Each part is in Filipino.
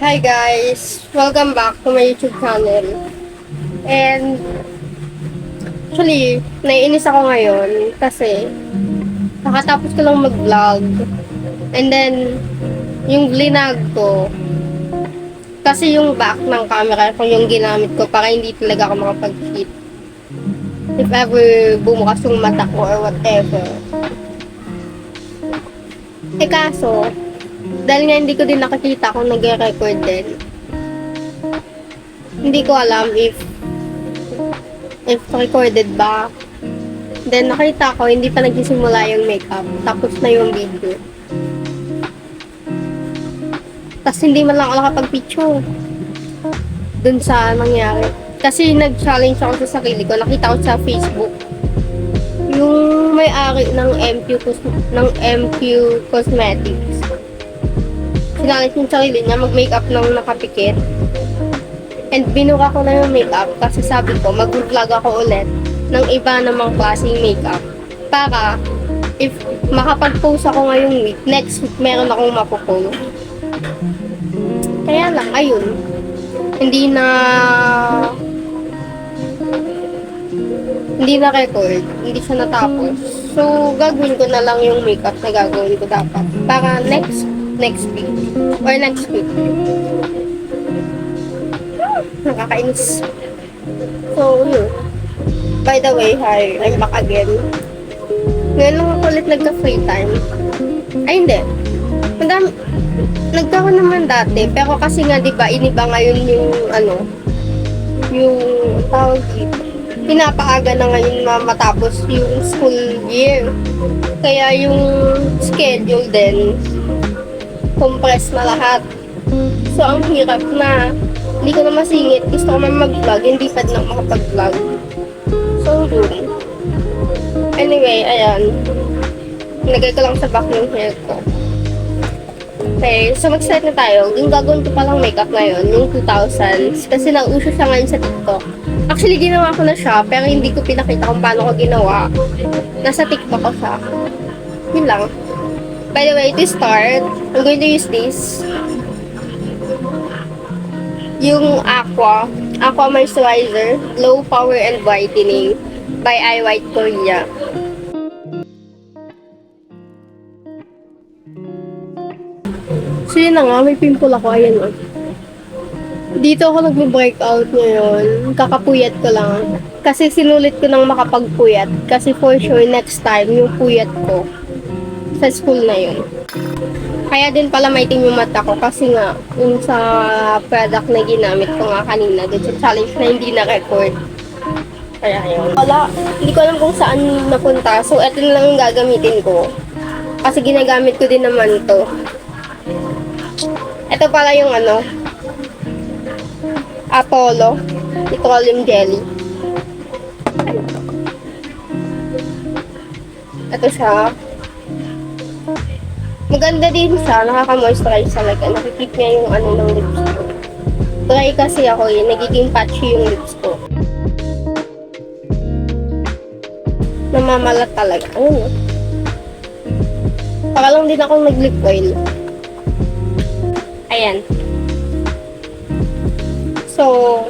Hi guys! Welcome back to my YouTube channel. And actually, naiinis ako ngayon kasi nakatapos ko lang mag-vlog. And then, yung vlinag ko, kasi yung back ng camera ko yung ginamit ko para hindi talaga ako makapag-hit. If ever bumukas yung mata ko or whatever. Kaso, dahil nga hindi ko din nakikita kung nag-record din, hindi ko alam if recorded ba. Then nakita ko hindi pa nagsisimula yung makeup, tapos na yung video. Tapos hindi man lang ako nakapag-picture dun sa nangyari. Kasi nag-challenge ako sa sarili ko. Nakita ko sa Facebook yung may-ari ng MQ Cosmetics. Sinalip yung sarili niya mag-makeup ng nakapikit. And binuka ko na yung makeup kasi sabi ko mag-vlog ako ulit ng iba namang klaseng makeup. Para if makapag-post ako ngayong week, next week meron akong mapopost. Kaya lang, ayun. Hindi na record. Hindi siya natapos. So, gagawin ko na lang yung makeup na gagawin ko dapat. Para next week. Or next week. Nakakainis. So, yun. By the way, hi. I'm back again. Ngayon lang ako ulit nagka-free time. Ay, hindi. Madami. Nagkaroon naman dati. Pero kasi nga, di ba, iniba ngayon yung tawag dito. Pinapaaga na ngayon matapos yung school year. Kaya yung schedule din, compress na lahat. So, ang hirap na. Hindi ko na masingit. Gusto ko man mag-vlog. Hindi pa din ako makapag-vlog. So, yun. Anyway, ayan. Nagay ko lang sa back yung hair ko. Okay, so mag-start na tayo. Yung gagawin ko palang makeup ngayon, yung 2000s. Kasi nauso siya ngayon sa TikTok. Actually, ginawa ko na siya, pero hindi ko pinakita kung paano ko ginawa. Nasa TikTok ko siya. Yun lang. By the way, to start, I'm going to use this. Yung Aqua Moisturizer, Glow Power and Whitening by I White Korea. So yun na nga, may pimple ako, ayan o. Dito ako nagbe-breakout ngayon, kakapuyat ko lang. Kasi sinulit ko nang makapagpuyat. Kasi for sure, next time, yung puyat ko sa school na yun. Kaya din pala maitim yung mata ko kasi nga, yung sa product na ginamit ko nga kanina, dun sa challenge na hindi na-record. Kaya yun. Wala, hindi ko alam kung saan napunta. So, eto na lang yung gagamitin ko. Kasi ginagamit ko din naman to. Ito pala yung Apollo Petroleum Jelly. Ito siya. Maganda din siya, nakaka-moisturize talaga. Nakikip niya yung ng lips ko. Dry kasi ako nagiging patchy yung lips ko. Namamalat talaga. Ayun. Para lang din akong nag-lip oil. Ayan. So,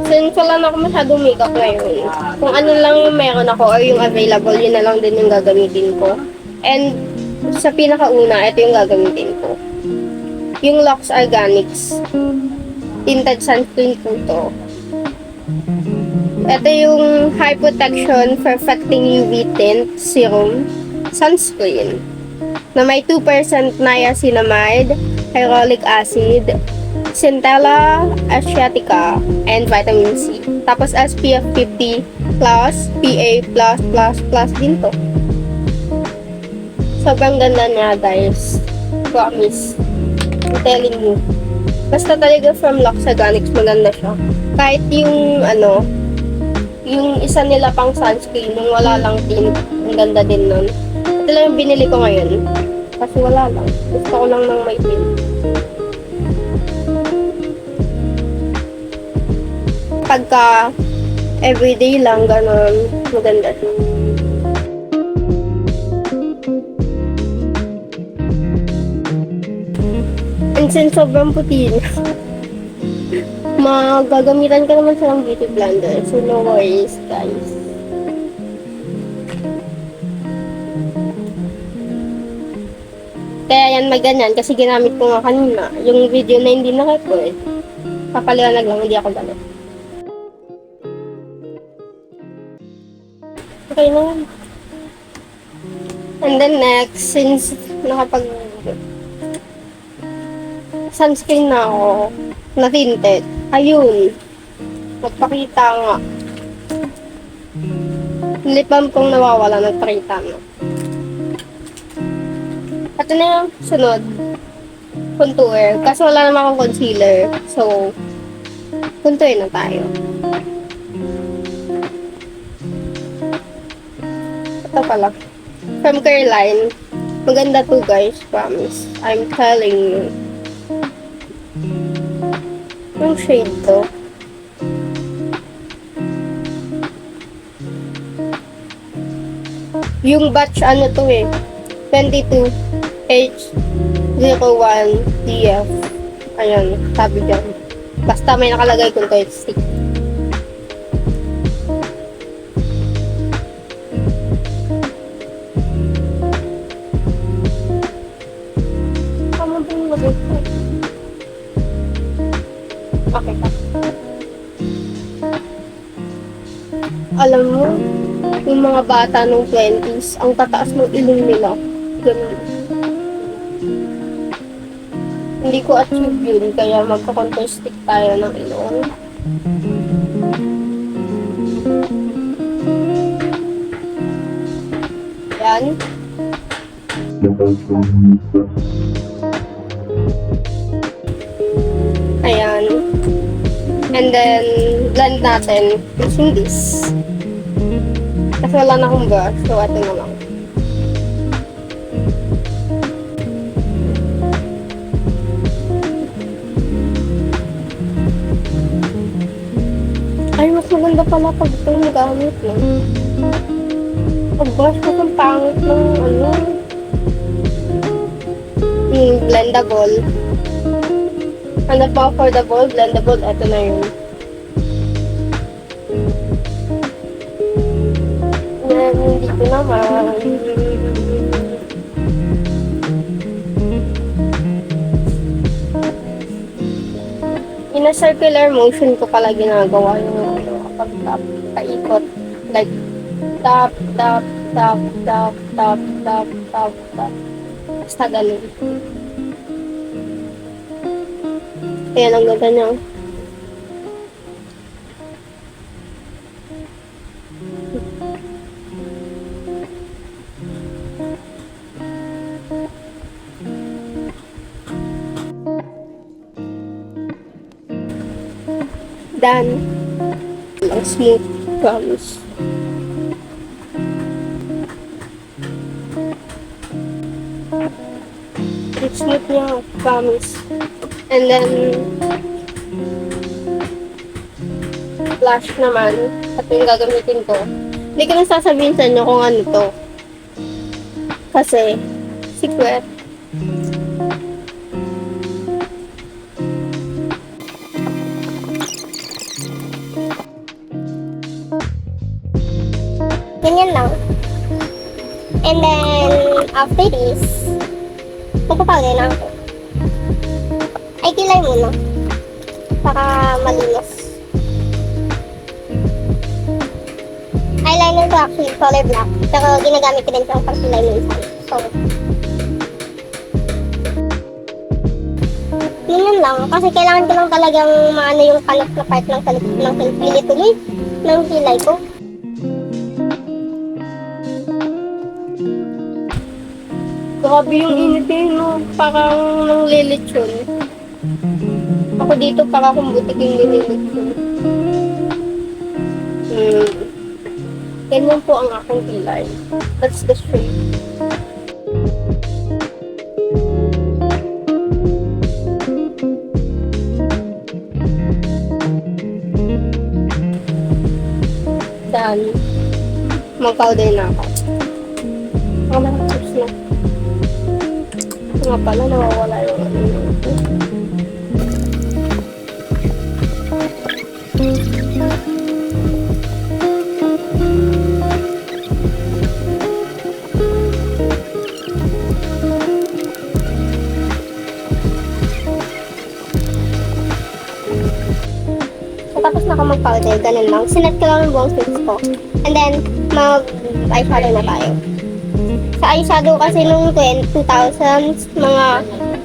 since wala na ako masyadong makeup ngayon, kung ano lang yung meron ako or yung available, yun na lang din yung gagamitin ko. And, sa pinakauna, ito yung gagamitin ko. Yung Lux Organics Tinted Sunscreen po to. Ito yung High Protection Perfecting UV Tint Serum Sunscreen na may 2% niacinamide, hyaluronic acid, Centella asiatica, and vitamin C. Tapos SPF 50+, PA+++ din to. Sobrang ganda niya, guys. Promise. I'm telling you. Basta talaga from Lux Organics, maganda siya. Kahit yung yung isa nila pang sunscreen, nung wala lang tint, ang ganda din nun. Ito lang yung binili ko ngayon. Kasi wala lang. Gusto ko lang ng may tint. Pagka everyday lang, ganun, maganda siya. Minsan sobrang puti na. Magagamitan ka naman sa beauty blender. So, no worries, guys. Kaya yan maganyan kasi ginamit ko nga kanina. Yung video na hindi na-record. Papaliwanag lang, hindi ako galit. Okay na yan. And then next, since nakapag sunscreen na ako, na tinted, ayun, nagpakita nga. Lip balm kong nawawala, nagpakita na. At na yung sunod, contour. Kasi wala naman akong concealer. So, contour na tayo. Ito pala. From Careline. Maganda to guys, promise. I'm telling you. Yung shade to. Yung batch ano to eh. 22H01DF. Ayan, sabi dyan. Basta may nakalagay kung to stick. Okay pa. Alam mo, yung mga bata nung 20s, ang tataas ng ilong nila. Ganun. Hindi ko achieve yun, kaya magka-contour stick tayo ng ilong. Yan. Ayan. And then, blend natin using this. Kasi wala na akong brush, so ito na lang. Ay, mas maganda pala pag ito yung gamit, no? Pag-brush ko kung pangit ng ano. Blendable. Ano pa affordable, blendable, ito na yun. Yan, dito naman. In a circular motion ko pala ginagawa yung kapag tap, paikot. Like, tap, tap, tap, tap, tap, tap, tap, tap. Basta ganun. Ayan ang ganda niya. Done. Ang smooth, promise. It's smooth niya, promise. And then, blush naman. At yung gagamitin ko. Hindi ko na sasabihin sa inyo kung ano to. Kasi, secret. Ganyan lang. And then, after this, magpapagay na ako. Ay, kilay muna. Para malinis. Eyeliner ko actually, color black. Pero ginagamit ko din sa pag-kilay minsan. So, yun lang. Kasi kailangan ko lang talagang maano yung kalat na part ng kilay ng kilay ko. Grabe yung init eh, no? Parang nang lilitsyon. Ako dito para kung butik yung nililitsyon. Ganyan po ang aking kilay. That's the shape. Done. Mag-powder na ako. Ako na chips na. Nga pala, nawawala yung ano. tapos na ako mag-powder, ganun lang. Sinet ko lang yung buong face ko. And then, mag-eyeshadow na tayo. Sa eyeshadow kasi nung 2000s, mga,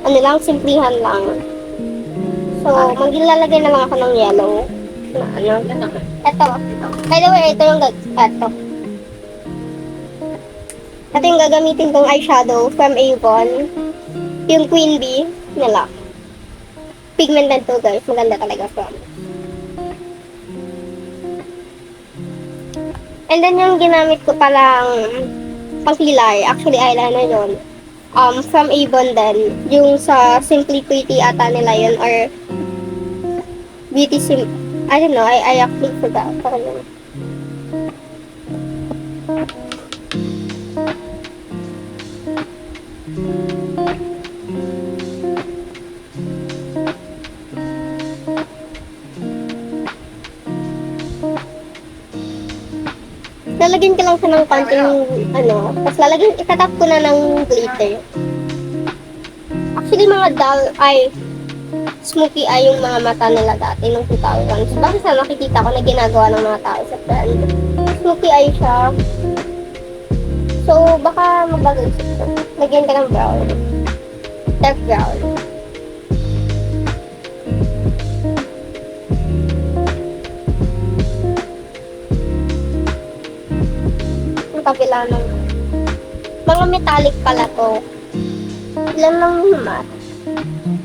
ano lang, simplihan lang. So, maglalagay na lang ako ng yellow. Na ano. Ito. By the way, ito yung ito. Ito yung gagamitin kong eyeshadow from Avon. Yung Queen Bee nila. Pigmented to guys. Maganda talaga from. And then yung ginamit ko palang pangkilay. Actually, eyeliner yun. From Avon din. Yung sa Simply Pretty ata nila yun. Or Beauty I don't know. I actually forgot. Parang yun. Lalagyan ko lang siya ng konting ano, tapos lalagyan, itatap ko na ng glitter. Actually, mga dull eye, smoky eye yung mga mata nila dati nung 2000s. Bakit sa nakikita ko na ginagawa ng mga tao sa brand. Smoky eye siya. So, baka mabagal siya. Lagyan ka ng brown. Dark brown. Kabila ng mga metallic pala to. Ilan lang yung mat?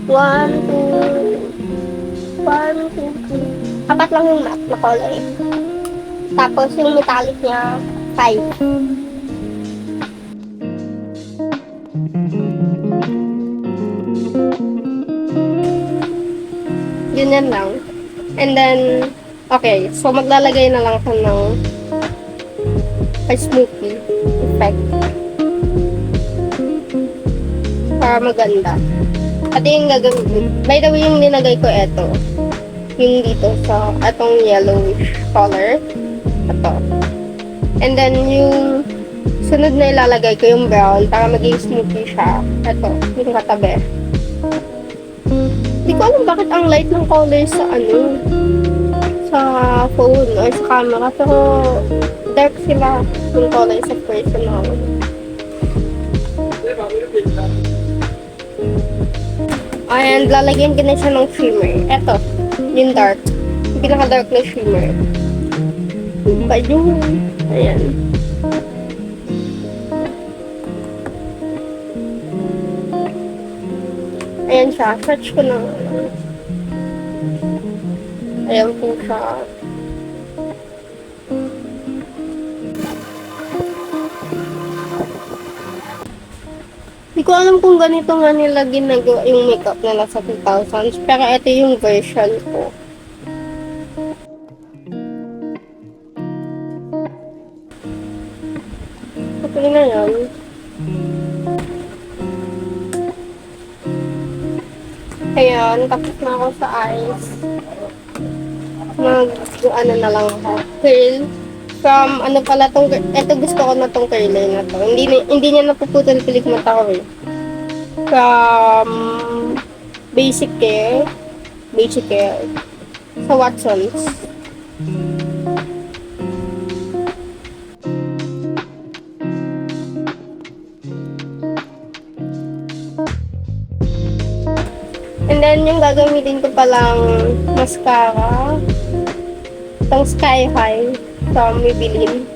1, 2, 3. Apat lang yung mat na color. Tapos yung metallic niya, 5. Yun lang. And then, okay. So, maglalagay na lang ako ng smoky effect para maganda. At yung gagawin, by the way, yung nilagay ko eto, yung dito sa atong yellowish color, ito. And then yung sunod na ilalagay ko yung brown para maging smoky siya. Ito, yung katabi. Hindi ko alam bakit ang light ng color sa sa phone or sa camera, pero dark sila yung color sa personal. And lalagyan ko na siya ng shimmer. Eto, yung dark. Yung pinaka-dark na shimmer. Ba yun? Ayan. Ayan siya. Search ko na. Ayan po siya. Hindi ko alam kung ganito nga nila ginagawa yung makeup nila sa 2000s. Pero ito yung version ko. Okay na yan. Ayan, tapos na ako sa eyes. Ano na lang ako. Curl. From, ano pala tong, eto gusto ko na tong curler na to. Hindi niya napuputol pilik mata ko eh. From, Basic Care. Sa Watsons. And then, yung gagamitin ko palang mascara. Itong Sky High from Maybelline.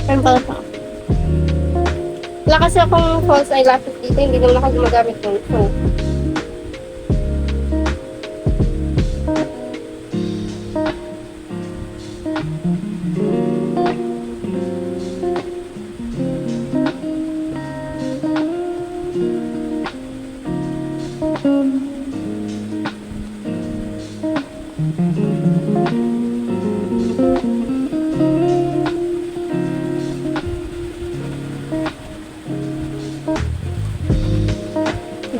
Ano pala ito? Wala kasi akong false eyelashes dito. Hindi naman ako gumagamit ng so.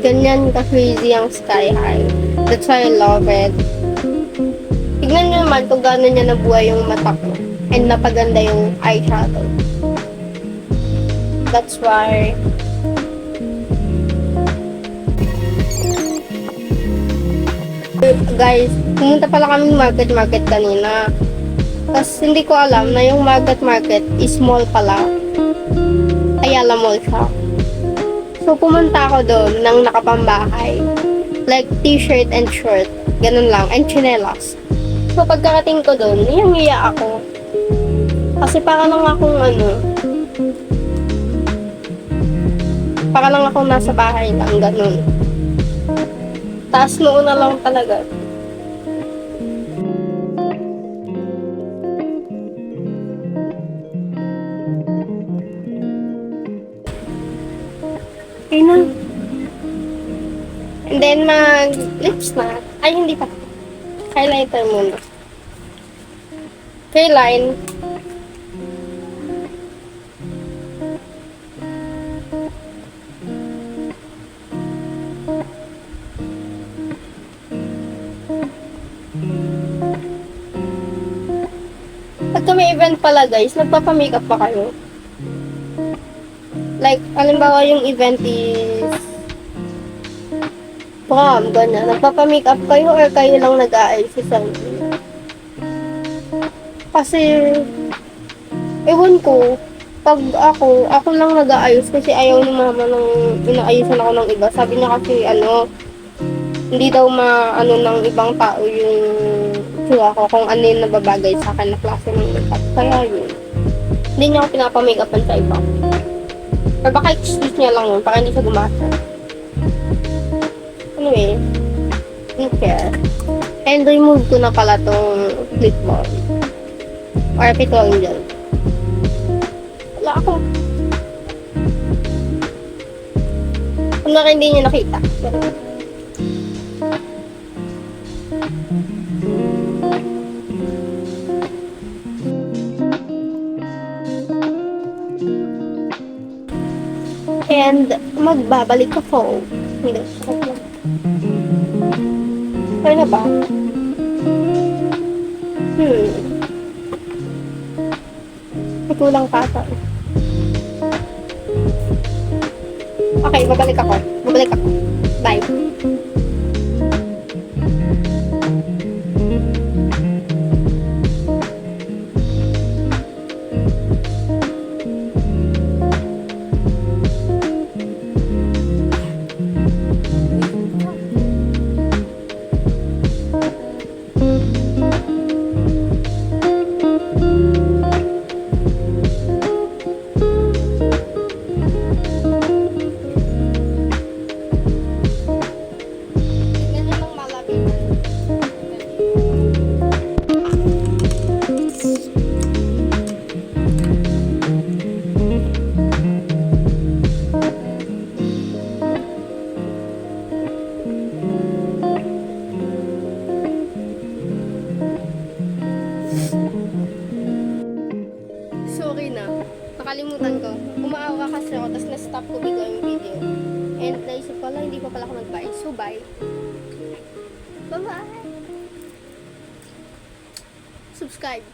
Ganyan ka-crazy ang Sky High. That's why I love it. Tignan nyo naman kung gano'n niya nabuhay yung mata ko. And napaganda yung eyeshadow. That's why guys, pumunta pala kami market kanina. Tapos hindi ko alam na yung market is mall pala. Ayala Mall siya. So pumunta ako doon nang nakapambahay. Like t-shirt and short. Ganun lang. And chinelas. So pagkarating ko doon, iyang-iya ako. Kasi para lang akong para lang akong nasa bahay lang. Ganun. Taas noon na lang talaga. Okay na. And then, mag-lips na. Ay, hindi pa. Highlighter muna. K-line. Pagka may event pala guys, nagpapa-makeup pa kayo. Like, halimbawa yung event is prom, ganyan. Nagpapa-makeup kayo or kayo lang nag-aayos sa sarili? Kasi, ewan ko, pag ako lang nag-aayos kasi ayaw ni mama nang inaayusan ako ng iba. Sabi niya kasi, hindi daw ng ibang tao yung tsura ko kung ano yung nababagay sa akin na klase ng makeup. Kaya yun. Hindi niya ako pinapa-makeupan sa iba. Or baka excuse niya lang yun, para hindi siya gumasa. Anyway, don't care. And remove ko na pala tong lip balm. Or petroleum gel. Wala ako. Kung hindi niyo nakita. And magbabalik ako. Hindi. Kaya na ba? May kulang pa ata. Okay, babalik ako. Bye. Sorry na. Nakalimutan ko. Umaawa kasi ako, tapos na-stop ko bigla yung video. And naisip ko lang, hindi pa pala ako nag-buy. So, bye. Bye-bye! Subscribe.